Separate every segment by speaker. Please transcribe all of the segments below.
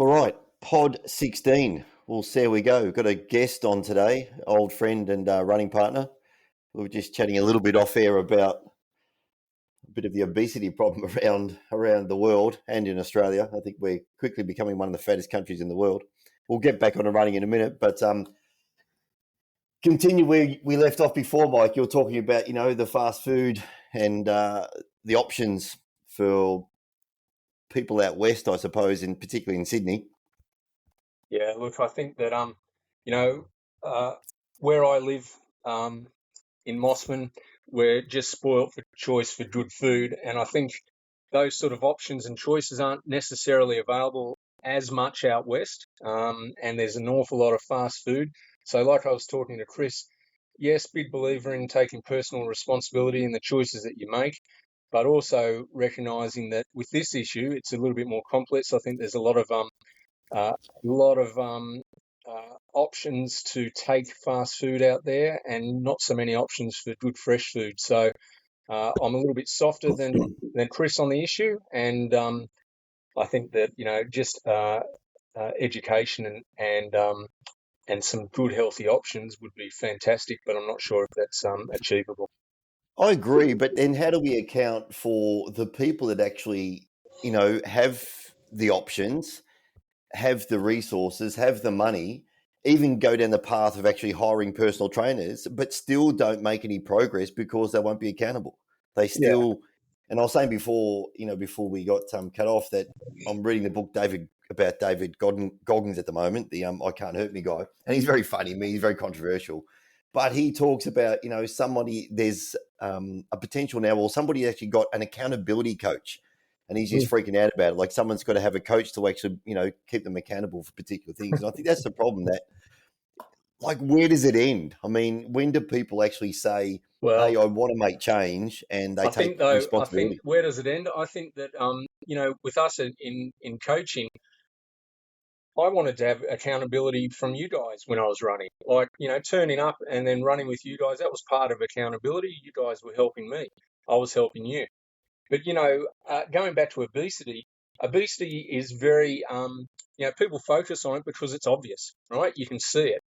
Speaker 1: All right, pod 16. Well, there we go. We've got a guest on today, old friend and running partner. We were just chatting a little bit off air about a bit of the obesity problem around the world and in Australia. I think we're quickly becoming one of the fattest countries in the world. We'll get back on to running in a minute, but continue where we left off before, Mike. You're talking about, the fast food and the options for people out west, I suppose, and particularly in Sydney.
Speaker 2: Yeah, look, I think that where I live in Mossman, we're just spoilt for choice for good food, and I think those sort of options and choices aren't necessarily available as much out west, and there's an awful lot of fast food. So like I was talking to Chris, yes, big believer in taking personal responsibility in the choices that you make, but also recognising that with this issue, it's a little bit more complex. I think there's a lot of options to take fast food out there, and not so many options for good fresh food. So I'm a little bit softer than Chris on the issue, and I think that just education and some good healthy options would be fantastic, but I'm not sure if that's achievable.
Speaker 1: I agree, but then how do we account for the people that actually, have the options, have the resources, have the money, even go down the path of actually hiring personal trainers, but still don't make any progress because they won't be accountable. They still, and I was saying before, before we got cut off, that I'm reading the book about David Goggins at the moment, the I Can't Hurt Me guy, and he's very funny. He's very controversial, but he talks about somebody, there's a potential now, or somebody actually got an accountability coach. And he's just freaking out about it. Like someone's got to have a coach to actually, keep them accountable for particular things. And I think that's the problem. That, like, where does it end? I mean, when do people actually say,
Speaker 2: Well,
Speaker 1: "Hey, I want to make change," and they take responsibility?
Speaker 2: I think where does it end? I think that with us in coaching, I wanted to have accountability from you guys when I was running. Like, turning up and then running with you guys, that was part of accountability. You guys were helping me. I was helping you. But, going back to obesity is very, people focus on it because it's obvious, right? You can see it.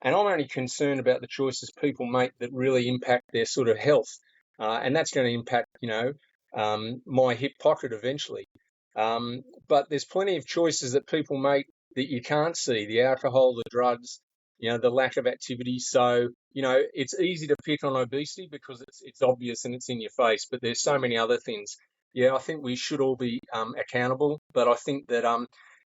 Speaker 2: And I'm only concerned about the choices people make that really impact their sort of health. And that's going to impact, my hip pocket eventually. But there's plenty of choices that people make that you can't see: the alcohol, the drugs, the lack of activity. So, it's easy to pick on obesity because it's obvious and it's in your face, but there's so many other things. Yeah, I think we should all be accountable, but I think that,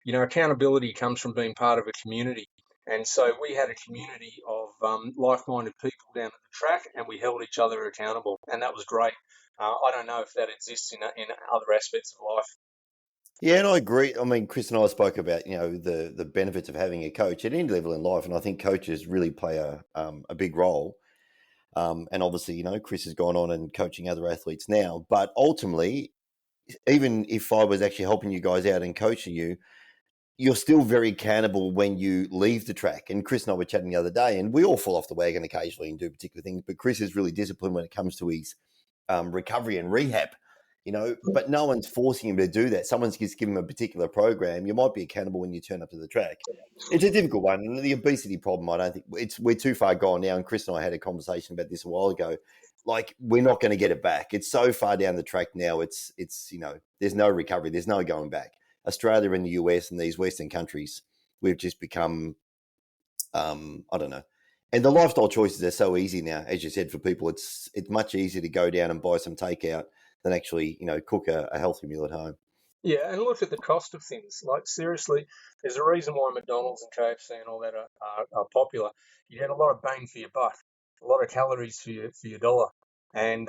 Speaker 2: accountability comes from being part of a community. And so we had a community of like-minded people down at the track, and we held each other accountable, and that was great. I don't know if that exists in other aspects of life.
Speaker 1: Yeah, and I agree. I mean, Chris and I spoke about the benefits of having a coach at any level in life, and I think coaches really play a big role. And obviously, Chris has gone on and coaching other athletes now. But ultimately, even if I was actually helping you guys out and coaching you, you're still very accountable when you leave the track. And Chris and I were chatting the other day, and we all fall off the wagon occasionally and do particular things. But Chris is really disciplined when it comes to his recovery and rehab. But no one's forcing him to do that. Someone's just giving him a particular program. You might be accountable when you turn up to the track. It's a difficult one. And the obesity problem, I don't think we're too far gone now. And Chris and I had a conversation about this a while ago. Like, we're not going to get it back. It's so far down the track now. It's there's no recovery. There's no going back. Australia and the US and these Western countries, we've just become, I don't know. And the lifestyle choices are so easy now, as you said, for people. It's much easier to go down and buy some takeout than actually, cook a healthy meal at home.
Speaker 2: Yeah, and look at the cost of things. Like, seriously, there's a reason why McDonald's and KFC and all that are popular. You get a lot of bang for your buck, a lot of calories for your dollar, and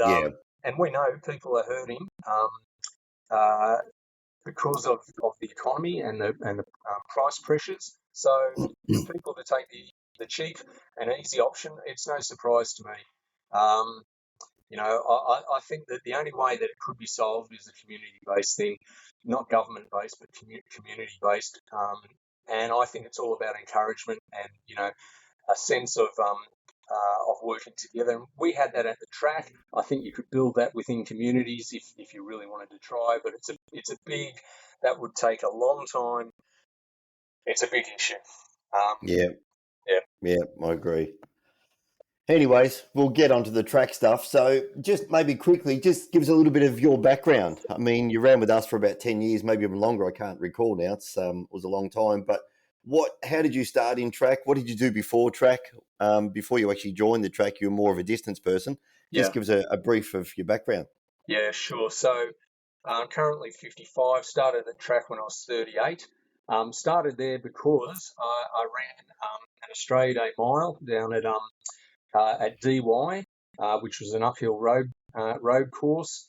Speaker 2: we know people are hurting because of the economy and the price pressures. So for people to take the cheap and easy option, it's no surprise to me. I think that the only way that it could be solved is a community-based thing, not government-based, but community-based. And I think it's all about encouragement and, a sense of working together. And we had that at the track. I think you could build that within communities if you really wanted to try, but that would take a long time. it's a big issue. Um,
Speaker 1: Yeah,
Speaker 2: yeah.
Speaker 1: yeah, I agree. Anyways, we'll get onto the track stuff. So just maybe quickly, just give us a little bit of your background. I mean, you ran with us for about 10 years, maybe even longer. I can't recall now. It was a long time. But how did you start in track? What did you do before track? Before you actually joined the track, you were more of a distance person. Just
Speaker 2: Yeah.
Speaker 1: give us a brief of your background.
Speaker 2: Yeah, sure. So currently 55, started at track when I was 38. Started there because I ran an Australia Day mile down at DY, which was an uphill road course.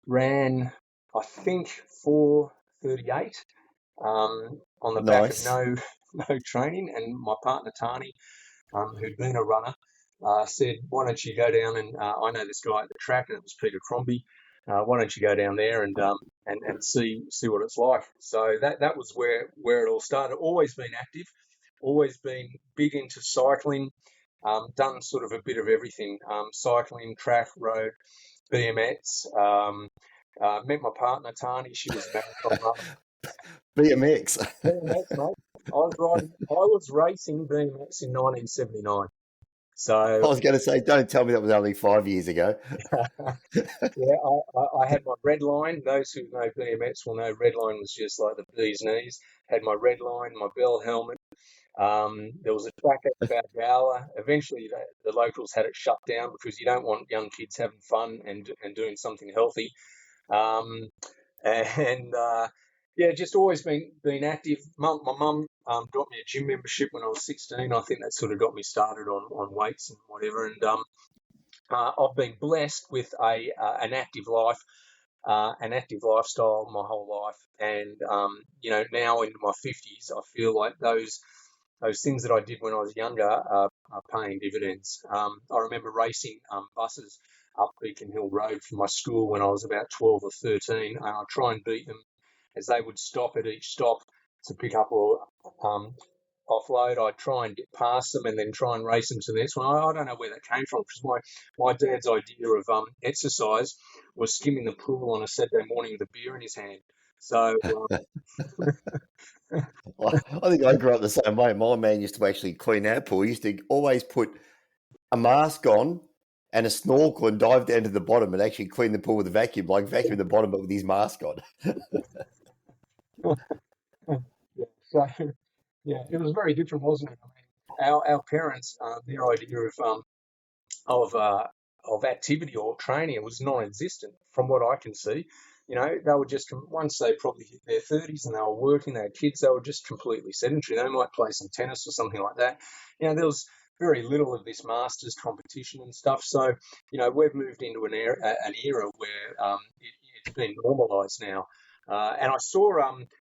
Speaker 2: Ran, I think, 4:38 on the back of
Speaker 1: Nice.
Speaker 2: no no training, and my partner Tani, who'd been a runner, said, "Why don't you go down and I know this guy at the track, and it was Peter Crombie. Why don't you go down there and see what it's like?" So that was where it all started. Always been active, always been big into cycling. Done sort of a bit of everything: cycling, track, road, BMX. Met my partner Tani. She was a marathon runner.
Speaker 1: BMX.
Speaker 2: BMX, mate. I was racing BMX in 1979.
Speaker 1: I
Speaker 2: So
Speaker 1: was going to say, don't tell me that was only 5 years ago.
Speaker 2: yeah, I had my red line. Those who know BMX will know red line was just like the bee's knees. Had my red line, my bell helmet. There was a track at Balgowlah. Eventually, the locals had it shut down because you don't want young kids having fun and doing something healthy. Um, and yeah, just always been active. My mum got me a gym membership when I was 16. I think that sort of got me started on weights and whatever. And I've been blessed with an active life, an active lifestyle my whole life, and now into my 50s, I feel like those things that I did when I was younger are paying dividends. I remember racing buses up Beacon Hill Road from my school when I was about 12 or 13, and I'd try and beat them as they would stop at each stop to pick up or offload. I'd try and get past them and then try and race them to the next one. I don't know where that came from, because my dad's idea of exercise was skimming the pool on a Saturday morning with a beer in his hand. So
Speaker 1: I think I grew up the same way. My man used to actually clean our pool. He used to always put a mask on and a snorkel and dive down to the bottom and actually clean the pool with a vacuum, like vacuum the bottom, but with his mask on.
Speaker 2: yeah, so yeah, it was very different, wasn't it? I mean, our parents, their idea of of activity or training was non-existent from what I can see. They were just, once they probably hit their 30s and they were working, they had kids, they were just completely sedentary. They might play some tennis or something like that. There was very little of this masters competition and stuff. So, we've moved into an era where it's been normalised now. And I saw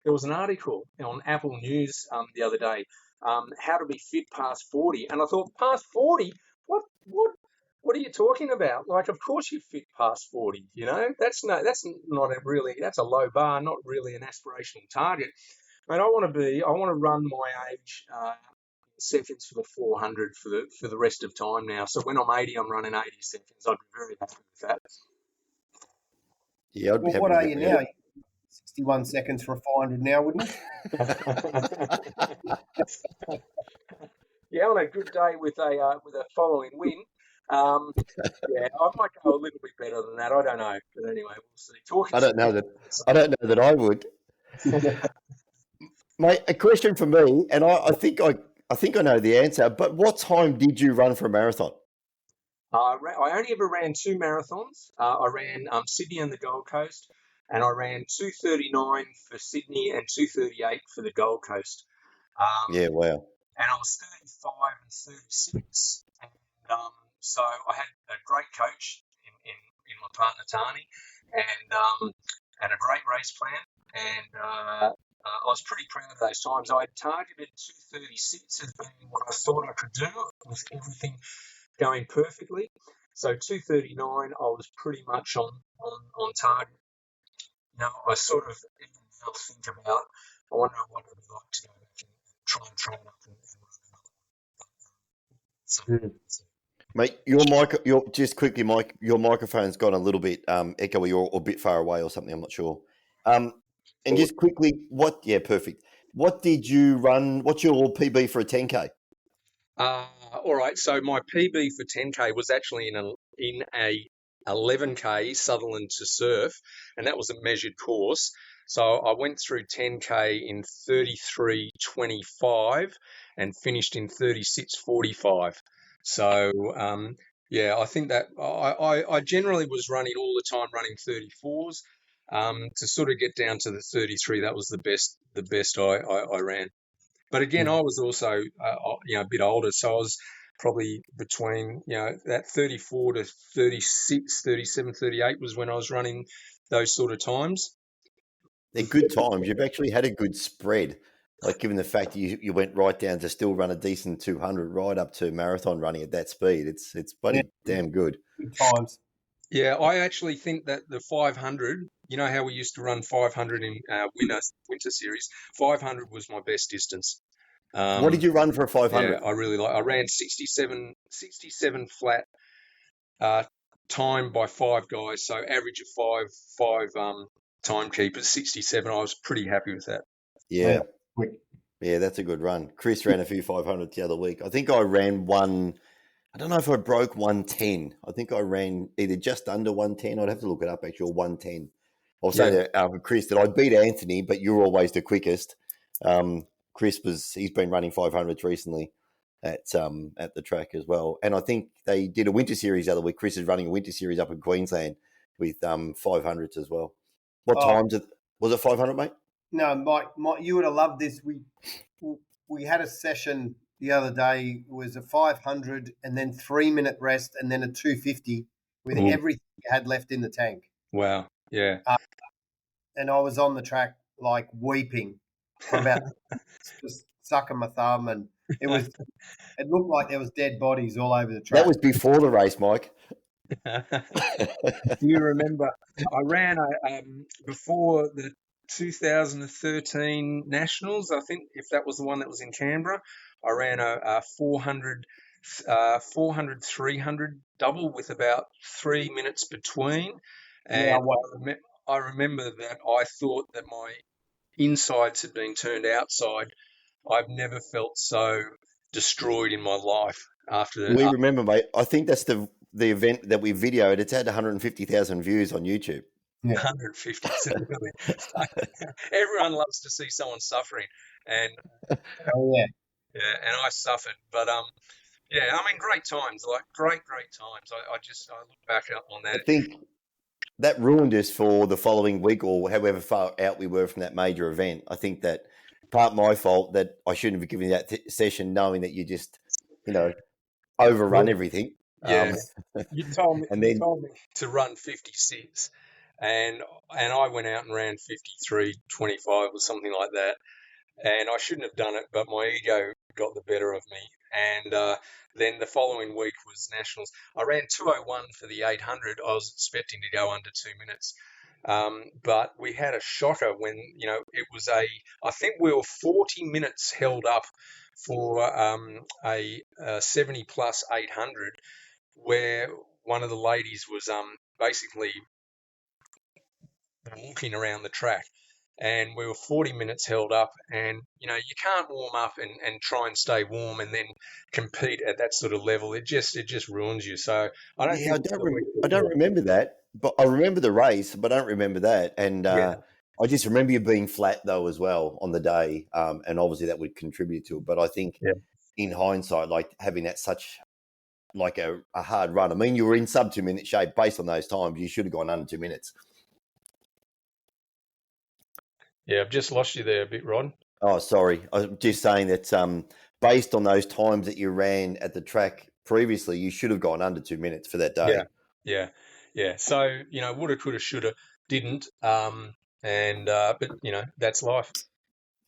Speaker 2: there was an article on Apple News the other day, how to be fit past 40, and I thought, past 40, what are you talking about? Like, of course you fit past 40. That's not that's a low bar, not really an aspirational target. I mean, I want to run my age seconds for the 400 for the rest of time now. So when I'm 80, I'm running 80 seconds. I'd be very happy with that.
Speaker 1: Yeah, I'd be
Speaker 3: Well,
Speaker 1: happy
Speaker 3: what
Speaker 1: with
Speaker 3: are
Speaker 1: that.
Speaker 3: you now? 61 seconds for a 400 now, wouldn't it?
Speaker 2: Yeah, on a good day with a following win, yeah, I might go a little bit better than that. I don't know, but anyway, we'll see.
Speaker 1: I don't know that. I don't know that I would. Mate, a question for me, and I think I know the answer. But what time did you run for a marathon?
Speaker 2: I only ever ran two marathons. I ran Sydney and the Gold Coast, and I ran 2:39 for Sydney and 2:38 for the Gold Coast.
Speaker 1: Yeah, wow.
Speaker 2: And I was 35 and 36, and so I had a great coach in my partner Tani, and a great race plan, and I was pretty proud of those times. I had targeted 2:36 as being what I thought I could do with everything going perfectly. So 2:39, I was pretty much on target. I sort of even now think about, I wonder what it would be like to go back and try and train up and so,
Speaker 1: Mate, your just quickly, Mike, your microphone's gone a little bit echoey or a bit far away or something. I'm not sure. And just quickly, yeah, perfect. What did you run? What's your PB for a 10K?
Speaker 2: All right. So my PB for 10K was actually in a 11K Sutherland to Surf, and that was a measured course. So I went through 10K in 33:25 and finished in 36:45. So yeah, I think that I generally was running all the time, running 34s. To sort of get down to the 33, that was the best I ran. But again, I was also, a bit older, so I was probably between, that 34 to 36, 37, 38 was when I was running those sort of times.
Speaker 1: They're good times. You've actually had a good spread, like given the fact that you went right down to still run a decent 200 right up to marathon running at that speed. It's bloody damn good.
Speaker 3: Good times.
Speaker 2: Yeah, I actually think that the 500, you know how we used to run 500 in winter series, 500 was my best distance.
Speaker 1: What did you run for a 500?
Speaker 2: Yeah, I ran 67 flat, timed by 5 guys, so average of five timekeepers, 67. I was pretty happy with that.
Speaker 1: Yeah.
Speaker 3: Quick.
Speaker 1: Yeah, that's a good run. Chris ran a few 500s the other week. I think I ran one. I don't know if I broke 110. I think I ran either just under 110. I'd have to look it up, actually, or 110. I'll say that, Chris, that I beat Anthony, but you're always the quickest. Chris he's been running 500s recently at the track as well. And I think they did a winter series the other week. Chris is running a winter series up in Queensland with 500s as was it 500, mate?
Speaker 3: No, Mike, you would have loved this. We had a session the other day. It was a 500 and then 3-minute rest and then a 250 with everything you had left in the tank.
Speaker 2: Wow. Yeah.
Speaker 3: And I was on the track like weeping for about just sucking my thumb, and it looked like there was dead bodies all over the track.
Speaker 1: That was before the race, Mike.
Speaker 2: Do you remember? I ran before the 2013 Nationals, I think, if that was the one that was in Canberra. I ran a 400, 300 double with about 3 minutes between. And I remember that I thought that my insides had been turned outside. I've never felt so destroyed in my life after that.
Speaker 1: We remember, mate. I think that's the event that we videoed. It's had 150,000 views on YouTube.
Speaker 3: Yeah.
Speaker 2: 150. Everyone loves to see someone suffering, and and I suffered. But great times, like great times. I look back on that.
Speaker 1: I think that ruined us for the following week, or however far out we were from that major event. I think that part my fault that I shouldn't have given you that session, knowing that you just, overrun everything.
Speaker 2: Yeah, you told me to run 56, and I went out and ran 53:25 or something like that, and I shouldn't have done it, but my ego got the better of me. And then the following week was Nationals. I ran 2:01 for the 800. I was expecting to go under 2 minutes. But we had a shocker when, it was I think we were 40 minutes held up for a 70 plus 800, where one of the ladies was basically walking around the track, and we were 40 minutes held up, and you can't warm up and try and stay warm and then compete at that sort of level. It just ruins you. So I
Speaker 1: don't remember that, but I remember the race, but I don't remember that. And I just remember you being flat though as well on the day, and obviously that would contribute to it. But I think in hindsight, like having that such like a hard run. I mean, you were in sub 2 minute shape based on those times. You should have gone under 2 minutes.
Speaker 2: Yeah, I've just lost you there a bit, Rod.
Speaker 1: Oh, sorry. I was just saying that based on those times that you ran at the track previously, you should have gone under 2 minutes for that day.
Speaker 2: Yeah. So, woulda, coulda, shoulda, didn't. But, that's life.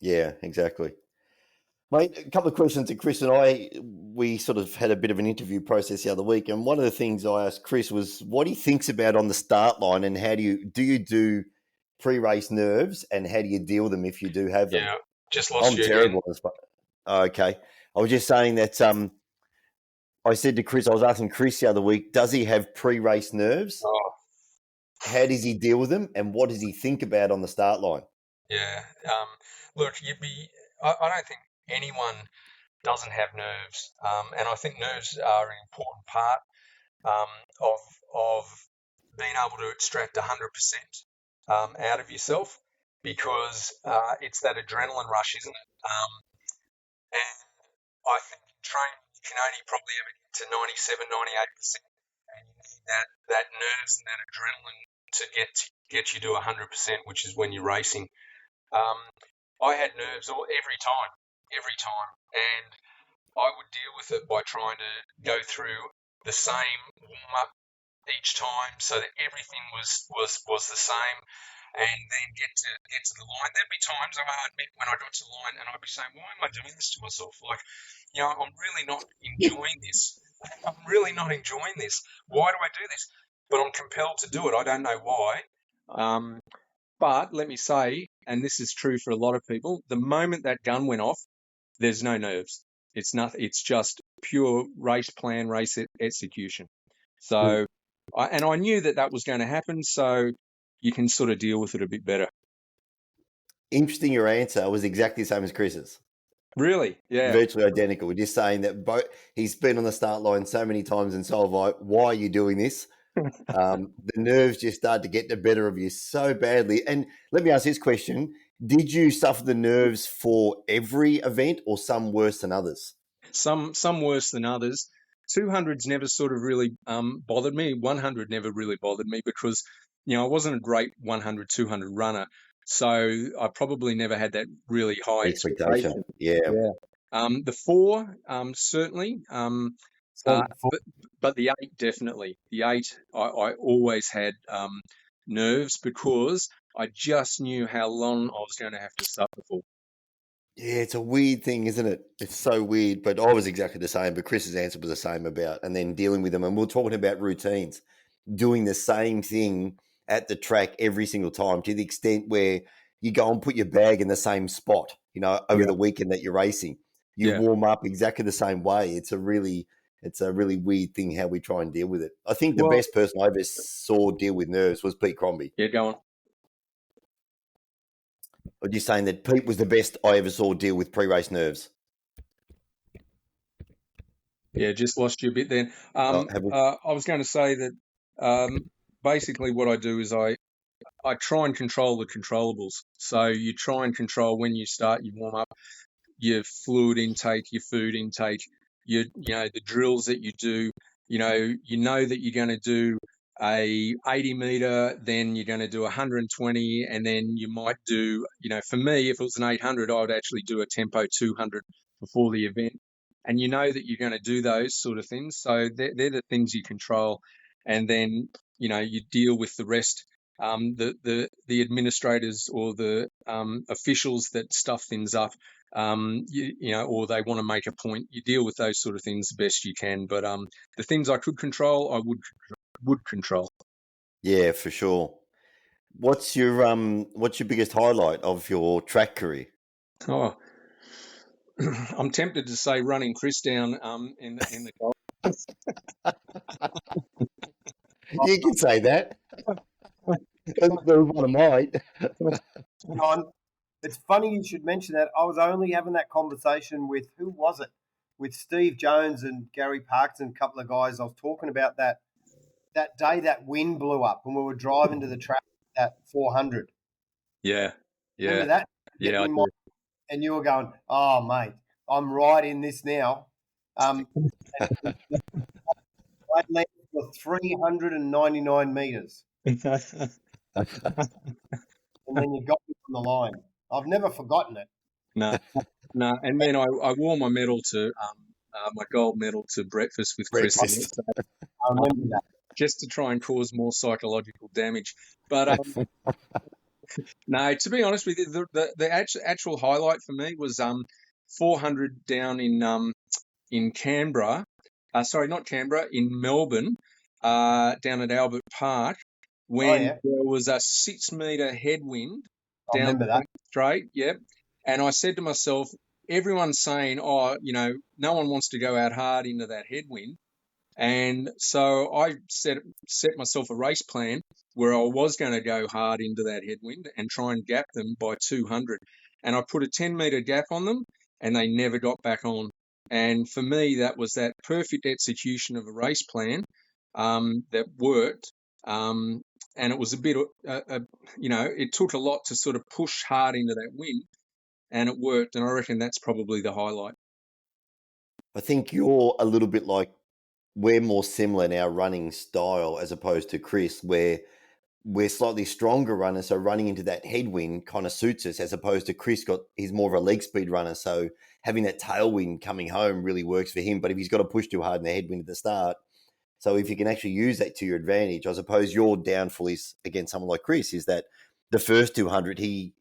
Speaker 1: Yeah, exactly. Mate, a couple of questions to Chris and I. We sort of had a bit of an interview process the other week, and one of the things I asked Chris was what he thinks about on the start line, and how do you do pre-race nerves, and how do you deal with them if you do have them?
Speaker 2: Yeah, just lost you.
Speaker 1: I'm terrible at this. Okay. I was just saying that I said to Chris, I was asking Chris the other week, does he have pre-race nerves?
Speaker 2: Oh.
Speaker 1: How does he deal with them, and what does he think about on the start line?
Speaker 2: Yeah, look, I don't think anyone doesn't have nerves, and I think nerves are an important part of being able to extract 100% out of yourself, because it's that adrenaline rush, isn't it? And I think in training you can only probably ever get to 97, 98%, and you need that nerves and that adrenaline to get you to 100%, which is when you're racing. I had nerves every time, and I would deal with it by trying to go through the same warm up each time, so that everything was the same, and then get to the line. There'd be times, I admit, when I got to the line and I'd be saying, why am I doing this to myself? Like, I'm really not enjoying this. I'm really not enjoying this. Why do I do this? But I'm compelled to do it. I don't know why. But let me say, and this is true for a lot of people, the moment that gun went off, there's no nerves. It's nothing. It's just pure race plan, race execution. So, I knew that was going to happen, so you can sort of deal with it a bit better.
Speaker 1: Interesting, your answer was exactly the same as Chris's.
Speaker 2: Really? Yeah.
Speaker 1: Virtually identical. We're just saying that he's been on the start line so many times and so have I. Why are you doing this? The nerves just started to get the better of you so badly. And let me ask this question. Did you suffer the nerves for every event or some worse than others?
Speaker 2: Some worse than others. 200s never sort of really bothered me. 100 never really bothered me because, I wasn't a great 100, 200 runner. So I probably never had that really high expectation.
Speaker 1: Yeah.
Speaker 2: The 4, certainly. But the 8, definitely. The 8, I always had nerves because I just knew how long I was going to have to suffer for.
Speaker 1: Yeah, it's a weird thing, isn't it? It's so weird. But I was exactly the same. But Chris's answer was the same and then dealing with them. And we're talking about routines, doing the same thing at the track every single time, to the extent where you go and put your bag in the same spot, over the weekend that you're racing. You warm up exactly the same way. It's a really weird thing how we try and deal with it. I think the best person I ever saw deal with nerves was Pete Crombie.
Speaker 2: Yeah, go on.
Speaker 1: Or just saying that Pete was the best I ever saw deal with pre-race nerves.
Speaker 2: Yeah, just lost you a bit then. I was going to say that basically what I do is I try and control the controllables. So you try and control when you start, you warm up, your fluid intake, your food intake, the drills that you do. You know that you're going to do a 80 meter, then you're going to do 120, and then you might do, for me, if it was an 800, I would actually do a tempo 200 before the event. And you know that you're going to do those sort of things. So they're the things you control. And then, you deal with the rest. The administrators or the officials that stuff things up, or they want to make a point, you deal with those sort of things the best you can. But the things I could control, I would control.
Speaker 1: Yeah, for sure. What's your biggest highlight of your track career?
Speaker 2: Oh, I'm tempted to say running Chris down in the golf.
Speaker 1: You can say that. There was one of mine.
Speaker 3: John, it's funny you should mention that. I was only having that conversation with, who was it? With Steve Jones and Gary Parks and a couple of guys. I was talking about that day that wind blew up when we were driving to the track at 400.
Speaker 2: Yeah.
Speaker 3: Remember that?
Speaker 2: Yeah.
Speaker 3: And you were going, oh, mate, I'm right in this now. I landed for 399 metres. And then you got me on the line. I've never forgotten it.
Speaker 2: No. And then I wore my medal to my gold medal to breakfast with Chris.
Speaker 3: I remember that.
Speaker 2: Just to try and cause more psychological damage. But no, to be honest with you, the actual highlight for me was 400 down in Canberra. Sorry, not Canberra, in Melbourne, down at Albert Park, when there was a 6 metre headwind down the straight. Yep. And I said to myself, everyone's saying, no one wants to go out hard into that headwind. And so I set myself a race plan where I was going to go hard into that headwind and try and gap them by 200. and I put a 10-metre gap on them, and they never got back on. And for me, that was that perfect execution of a race plan that worked. And it was a bit, it took a lot to sort of push hard into that wind, and it worked. And I reckon that's probably the highlight.
Speaker 1: I think you're a little bit like, we're more similar in our running style as opposed to Chris, where we're slightly stronger runners. So running into that headwind kind of suits us, as opposed to Chris he's more of a leg speed runner. So having that tailwind coming home really works for him. But if he's got to push too hard in the headwind at the start, so if you can actually use that to your advantage, I suppose your downfall is against someone like Chris, is that the first 200, he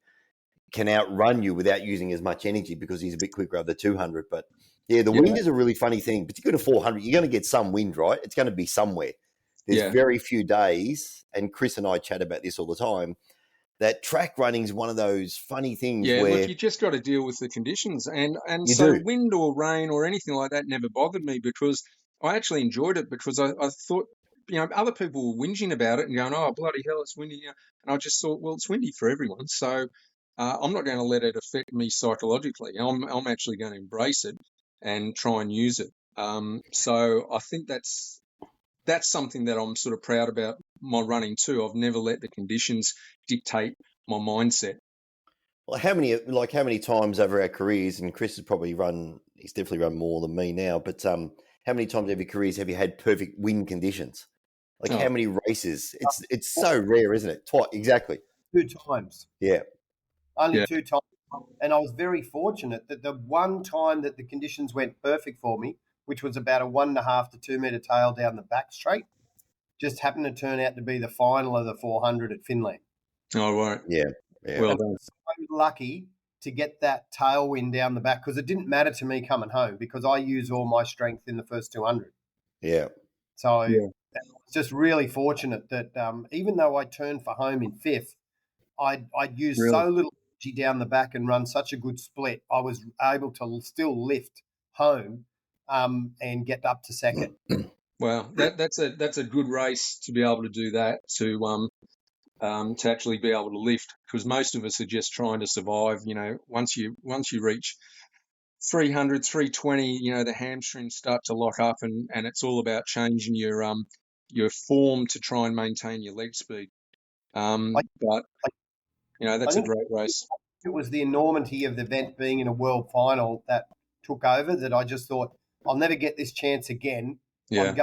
Speaker 1: can outrun you without using as much energy because he's a bit quicker over the 200. But yeah, the wind is a really funny thing, particularly to 400. You're going to get some wind, right? It's going to be somewhere. There's very few days, and Chris and I chat about this all the time, that track running is one of those funny things where...
Speaker 2: look, you just got to deal with the conditions. And so wind or rain or anything like that never bothered me, because I actually enjoyed it, because I thought, other people were whinging about it and going, oh, bloody hell, it's windy. And I just thought, well, it's windy for everyone. So I'm not going to let it affect me psychologically. I'm actually going to embrace it and try and use it. So I think that's something that I'm sort of proud about my running too. I've never let the conditions dictate my mindset.
Speaker 1: Well, how many times over our careers, and Chris has he's definitely run more than me now, but how many times over your careers have you had perfect wind conditions? Like how many races? It's so rare, isn't it? Exactly.
Speaker 3: 2 times.
Speaker 1: Yeah.
Speaker 3: Only 2 times. And I was very fortunate that the one time that the conditions went perfect for me, which was about a 1.5 to 2 metre tail down the back straight, just happened to turn out to be the final of the 400 at Finland.
Speaker 2: Oh, right.
Speaker 1: Yeah.
Speaker 2: Well done.
Speaker 3: I was lucky to get that tailwind down the back, because it didn't matter to me coming home, because I use all my strength in the first 200.
Speaker 1: Yeah.
Speaker 3: So I was just really fortunate that even though I turned for home in 5th, I'd used so little energy down the back and run such a good split, I was able to still lift home and get up to 2nd.
Speaker 2: Well, that's a good race to be able to do that, to actually be able to lift, because most of us are just trying to survive. Once you reach 300, 320, the hamstrings start to lock up, and it's all about changing your form to try and maintain your leg speed. But that's a great race.
Speaker 3: It was the enormity of the event being in a world final that took over, that I just thought, I'll never get this chance again.
Speaker 2: Yeah.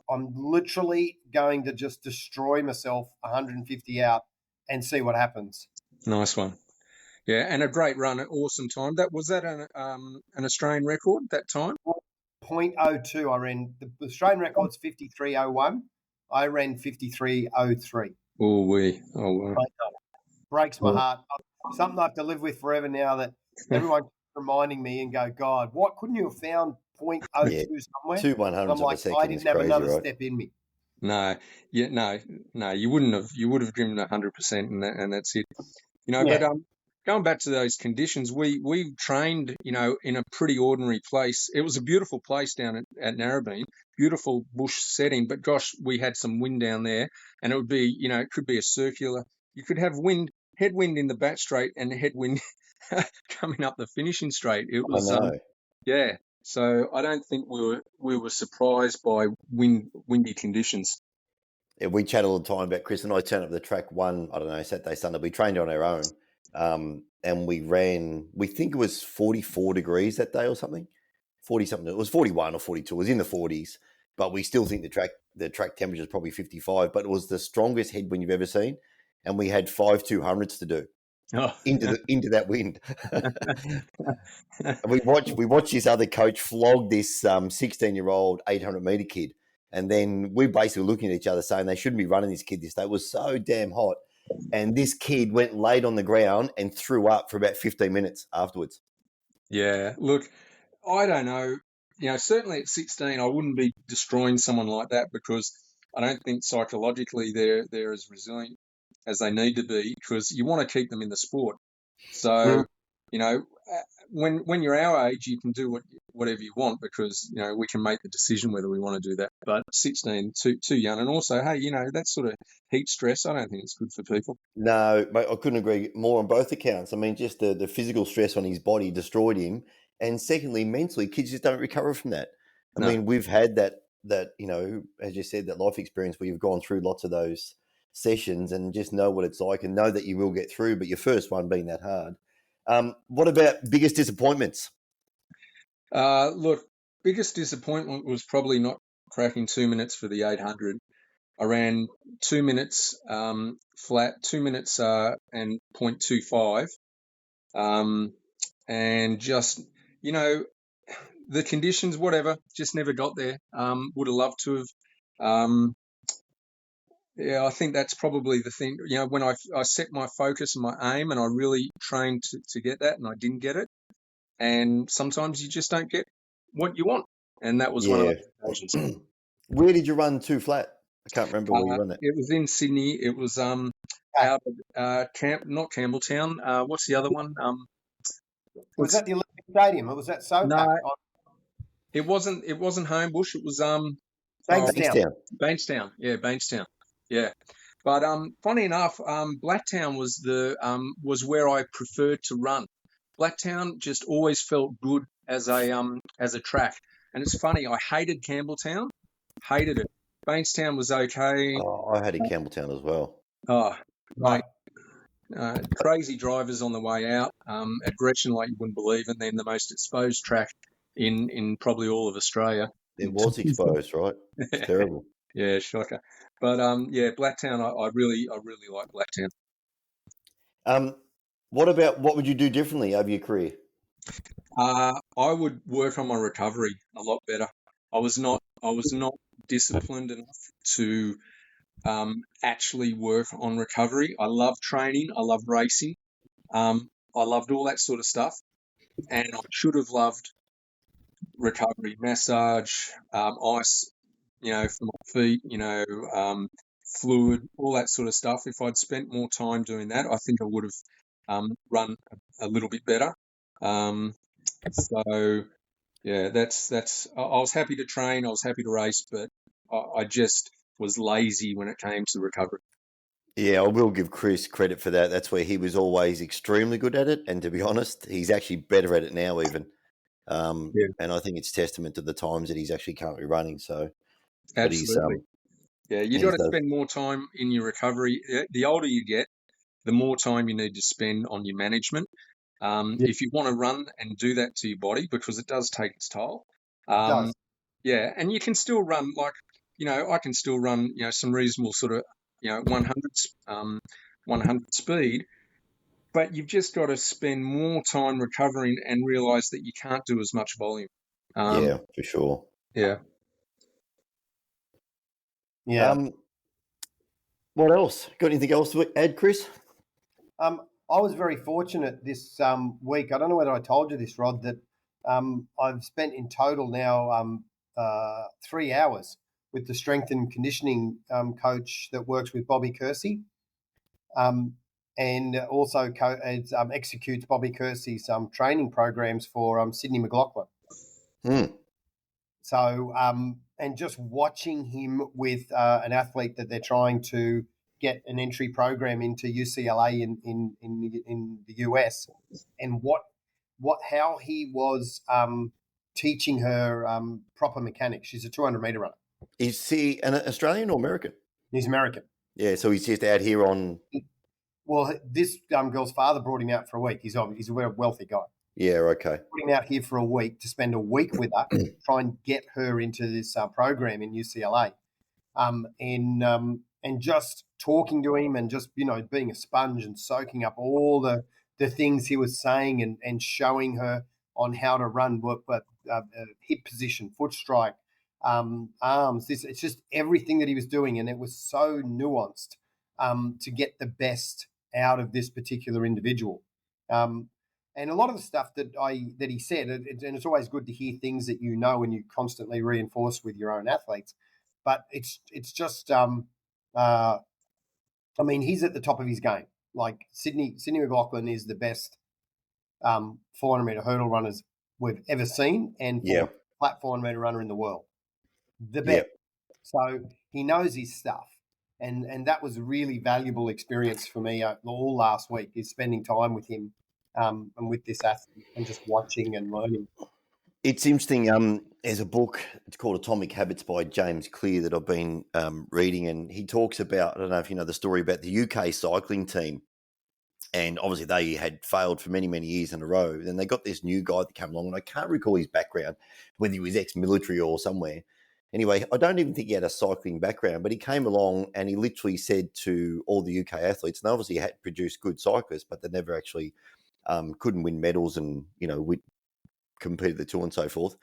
Speaker 3: I'm literally going to just destroy myself 150 out and see what happens.
Speaker 2: Nice one. Yeah, and a great run, an awesome time. Was that an Australian record that time?
Speaker 3: 0.02 I ran. The Australian record's 53.01. I ran 53.03.
Speaker 2: Oh, wow.
Speaker 3: Breaks my heart. Something I have to live with forever now, that everyone keeps reminding me and go, God, what couldn't you have found 0.02 somewhere?
Speaker 1: 2 100s
Speaker 3: I'm like,
Speaker 1: of a second.
Speaker 3: I didn't have another step in me.
Speaker 2: No, you wouldn't have. You would have driven 100%, and that's it. But going back to those conditions, we trained, in a pretty ordinary place. It was a beautiful place down at Narrabeen, beautiful bush setting. But gosh, we had some wind down there, and it would be, it could be a circular. You could have headwind in the back straight and headwind coming up the finishing straight. It was,
Speaker 1: I know.
Speaker 2: So I don't think we were surprised by windy conditions.
Speaker 1: Yeah, we chat all the time about Chris and I turned up the track Saturday, Sunday. We trained on our own, and we ran. We think it was 44 degrees that day or something, 40 something. It was 41 or 42. It was in the 40s, but we still think the track temperature is probably 55. But it was the strongest headwind you've ever seen, and we had 5 200s to do. Into that wind. And we watched this other coach flog this 16-year-old 800-meter kid, and then we basically looking at each other saying they shouldn't be running this kid this day. It was so damn hot, and this kid went laid on the ground and threw up for about 15 minutes afterwards.
Speaker 2: Yeah, look, I don't know. Certainly at 16, I wouldn't be destroying someone like that, because I don't think psychologically they're as resilient as they need to be, because you want to keep them in the sport. So, when you're our age, you can do whatever you want because, you know, we can make the decision whether we want to do that. But 16, too young. And also, hey, you know, that sort of heat stress, I don't think it's good for people.
Speaker 1: No, mate, I couldn't agree more on both accounts. I mean, just the physical stress on his body destroyed him. And secondly, mentally, kids just don't recover from that. I
Speaker 2: No.
Speaker 1: mean, we've had that, you know, as you said, that life experience where you've gone through lots of those sessions and just know what it's like and know that you will get through, but your first one being that hard. What about biggest disappointments?
Speaker 2: Look, biggest disappointment was probably not cracking 2 minutes for the 800. I ran 2 minutes flat, 2 minutes and 0.25. And just, you know, the conditions, whatever, just never got there. Would have loved to have. Yeah, I think that's probably the thing. You know, when I set my focus and my aim and I really trained to get that and I didn't get it. And sometimes you just don't get what you want. And that was one of those occasions.
Speaker 1: Where did you run too flat? I can't remember where you run that.
Speaker 2: It was in Sydney. It was out of not Campbelltown. What's the other one?
Speaker 3: Was that the Olympic Stadium? Or was that SoPac?
Speaker 2: No, it wasn't. It wasn't Homebush. It was
Speaker 3: Bankstown.
Speaker 2: Bankstown. Yeah, Bankstown. Yeah. But funny enough, Blacktown was where I preferred to run. Blacktown just always felt good as a track. And it's funny, I hated Campbelltown. Hated it. Bankstown was okay.
Speaker 1: Oh, I hated Campbelltown as well.
Speaker 2: Oh, right. Crazy drivers on the way out. Aggression like you wouldn't believe, and then the most exposed track in probably all of Australia.
Speaker 1: It was exposed, right? It's terrible.
Speaker 2: Yeah, shocker. But yeah, Blacktown, I really like Blacktown.
Speaker 1: What would you do differently over your career?
Speaker 2: I would work on my recovery a lot better. I was not disciplined enough to actually work on recovery. I love training. I love racing. I loved all that sort of stuff, and I should have loved recovery, massage, ice, you know, for my feet, you know, fluid, all that sort of stuff. If I'd spent more time doing that, I think I would have run a little bit better. So yeah, that's. I was happy to train. I was happy to race, but I just was lazy when it came to recovery.
Speaker 1: Yeah, I will give Chris credit for that. That's where he was always extremely good at it. And to be honest, he's actually better at it now even. And I think it's testament to the times that he's actually currently running. So,
Speaker 2: absolutely. Yeah, you got to spend more time in your recovery. The older you get, the more time you need to spend on your management. If you want to run and do that to your body, because it does take its toll. Yeah, and you can still run, like, you know, I can still run, you know, some reasonable sort of, you know, 100 speed, but you've just got to spend more time recovering and realize that you can't do as much volume.
Speaker 1: Yeah, for sure.
Speaker 2: Yeah.
Speaker 3: Yeah.
Speaker 1: What else? Got anything else to add, Chris?
Speaker 3: I was very fortunate this week. I don't know whether I told you this, Rod, that I've spent in total now 3 hours with the strength and conditioning coach that works with Bobby Kersey, and also executes Bobby Kersey's training programs for Sydney McLaughlin. So, and just watching him with an athlete that they're trying to get an entry program into UCLA in the US, and how he was teaching her proper mechanics. She's a 200-meter runner.
Speaker 1: Is he an Australian or American?
Speaker 3: He's American.
Speaker 1: Yeah, so he's just out here on.
Speaker 3: Well, this girl's father brought him out for a week. He's a wealthy guy.
Speaker 1: Yeah, okay.
Speaker 3: Put him out here for a week to spend a week with her, try and get her into this program in UCLA, and just talking to him and just, you know, being a sponge and soaking up all the things he was saying and showing her on how to run, hip position, foot strike, arms. It's just everything that he was doing, and it was so nuanced to get the best out of this particular individual. And a lot of the stuff that he said, and it's always good to hear things that you know and you constantly reinforce with your own athletes. But it's just, I mean, he's at the top of his game. Like Sydney McLaughlin is the best 400-meter hurdle runners we've ever seen, and for
Speaker 1: Yeah.
Speaker 3: flat 400-meter runner in the world. The
Speaker 1: Yeah.
Speaker 3: best. So he knows his stuff. And that was a really valuable experience for me all last week, is spending time with him and with this athlete and just watching and learning.
Speaker 1: It's interesting. There's a book, it's called Atomic Habits by James Clear, that I've been reading, and he talks about, I don't know if you know the story about the UK cycling team. And obviously they had failed for many, many years in a row. Then they got this new guy that came along, and I can't recall his background, whether he was ex-military or somewhere. Anyway, I don't even think he had a cycling background, but he came along and he literally said to all the UK athletes, and obviously had produced good cyclists, but they never actually couldn't win medals and, competed the tour and so forth.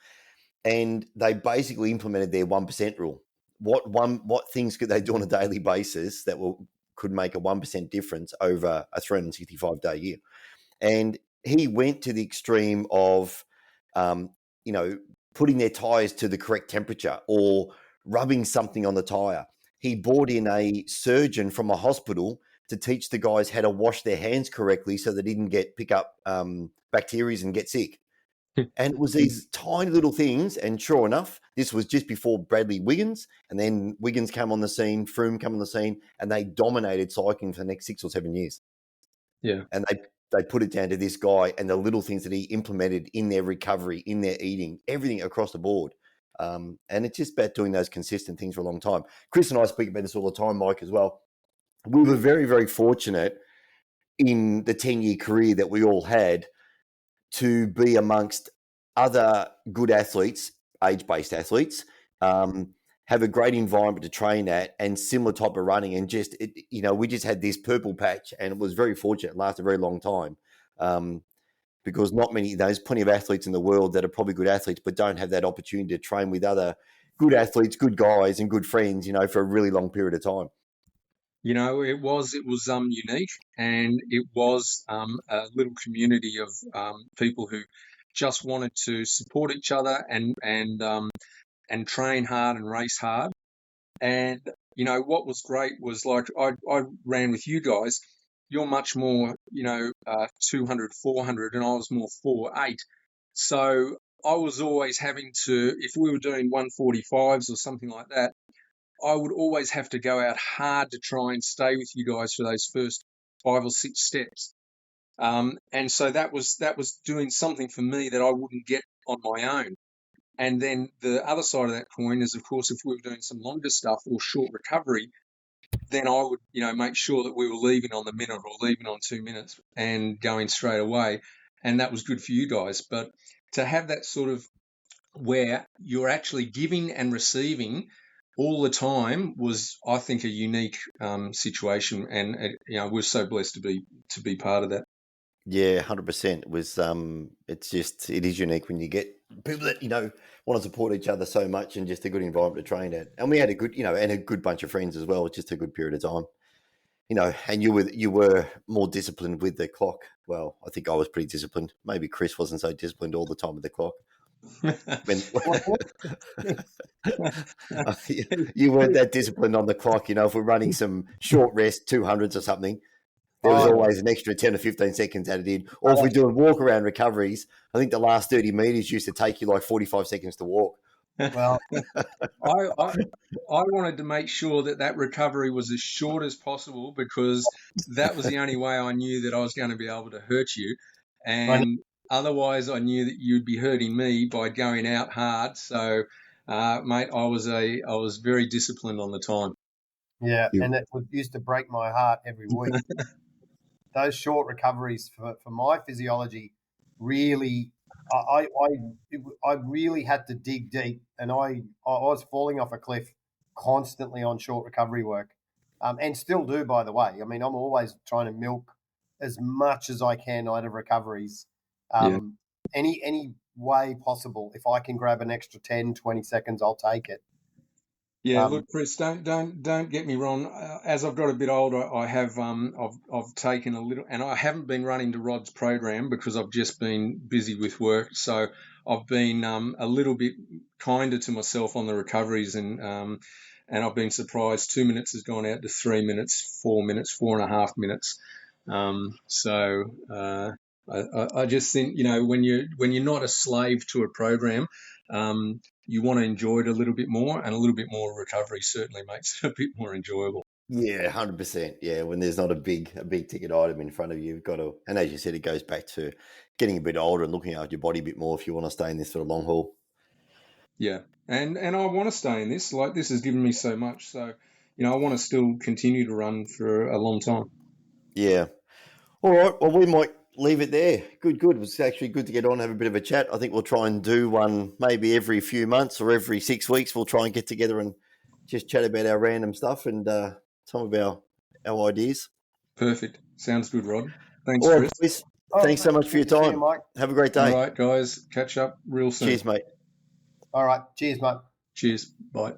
Speaker 1: And they basically implemented their 1% rule. What things could they do on a daily basis that could make a 1% difference over a 365-day year? And he went to the extreme of, putting their tires to the correct temperature or rubbing something on the tire. He brought in a surgeon from a hospital to teach the guys how to wash their hands correctly so they didn't pick up bacteria and get sick. And it was these tiny little things. And sure enough, this was just before Bradley Wiggins. And then Wiggins came on the scene, Froome came on the scene, and they dominated cycling for the next 6 or 7 years.
Speaker 2: Yeah.
Speaker 1: And they put it down to this guy and the little things that he implemented in their recovery, in their eating, everything across the board. And it's just about doing those consistent things for a long time. Chris and I speak about this all the time, Mike, as well. We were very, very fortunate in the 10-year career that we all had to be amongst other good athletes, age-based athletes, have a great environment to train at and similar type of running. And just, we just had this purple patch, and it was very fortunate. It lasted a very long time because there's plenty of athletes in the world that are probably good athletes, but don't have that opportunity to train with other good athletes, good guys and good friends, for a really long period of time.
Speaker 2: It was unique, and it was a little community of people who just wanted to support each other and train hard and race hard. And what was great was, like, I ran with you guys. You're much more 200, 400, and I was more 4-8. So I was always having to, if we were doing 145s or something like that, I would always have to go out hard to try and stay with you guys for those first 5 or 6 steps. And so that was doing something for me that I wouldn't get on my own. And then the other side of that coin is, of course, if we were doing some longer stuff or short recovery, then I would, make sure that we were leaving on the minute or leaving on 2 minutes and going straight away. And that was good for you guys. But to have that sort of where you're actually giving and receiving all the time was, I think, a unique situation. And, we're so blessed to be part of that.
Speaker 1: Yeah, 100%. It was, it is unique when you get people that, want to support each other so much, and just a good environment to train at. And we had a good, and a good bunch of friends as well. Just a good period of time, and you were more disciplined with the clock. Well, I think I was pretty disciplined. Maybe Chris wasn't so disciplined all the time with the clock. You weren't that disciplined on the clock. If we're running some short rest 200s or something, there was always an extra 10 or 15 seconds added in. Or if we're doing walk around recoveries, I think the last 30 meters used to take you like 45 seconds to walk.
Speaker 3: Well,
Speaker 2: I wanted to make sure that recovery was as short as possible, because that was the only way I knew that I was going to be able to hurt you. And otherwise, I knew that you'd be hurting me by going out hard. So, mate, I was very disciplined on the time.
Speaker 3: Yeah, and it used to break my heart every week. Those short recoveries for my physiology really, I really had to dig deep, and I was falling off a cliff constantly on short recovery work, and still do, by the way. I mean, I'm always trying to milk as much as I can out of recoveries, any way possible. If I can grab an extra 10, 20 seconds, I'll take it.
Speaker 2: Yeah, look, Chris, don't get me wrong. As I've got a bit older, I have I've taken a little, and I haven't been running to Rod's program because I've just been busy with work. So I've been a little bit kinder to myself on the recoveries, and I've been surprised. 2 minutes has gone out to 3 minutes, 4 minutes, 4.5 minutes. I just think, when you're not a slave to a program, you want to enjoy it a little bit more, and a little bit more recovery certainly makes it a bit more enjoyable.
Speaker 1: Yeah, 100%. Yeah, when there's not a big ticket item in front of you, you've got to, and as you said, it goes back to getting a bit older and looking after your body a bit more if you want to stay in this sort of long haul.
Speaker 2: Yeah, and I want to stay in this. Like, this has given me so much, so I want to still continue to run for a long time.
Speaker 1: Yeah. All right. Well, we might leave it there. Good. It was actually good to get on and have a bit of a chat. I think we'll try and do one maybe every few months or every 6 weeks. We'll try and get together and just chat about our random stuff and some of our ideas.
Speaker 2: Perfect. Sounds good, Rod. Thanks,
Speaker 1: All right,
Speaker 2: Chris.
Speaker 1: boys. Thanks so much for your time.
Speaker 3: Mike.
Speaker 1: Have a great day.
Speaker 2: All right, guys. Catch up real soon.
Speaker 1: Cheers, mate.
Speaker 3: All right. Cheers, mate.
Speaker 2: Cheers. Bye.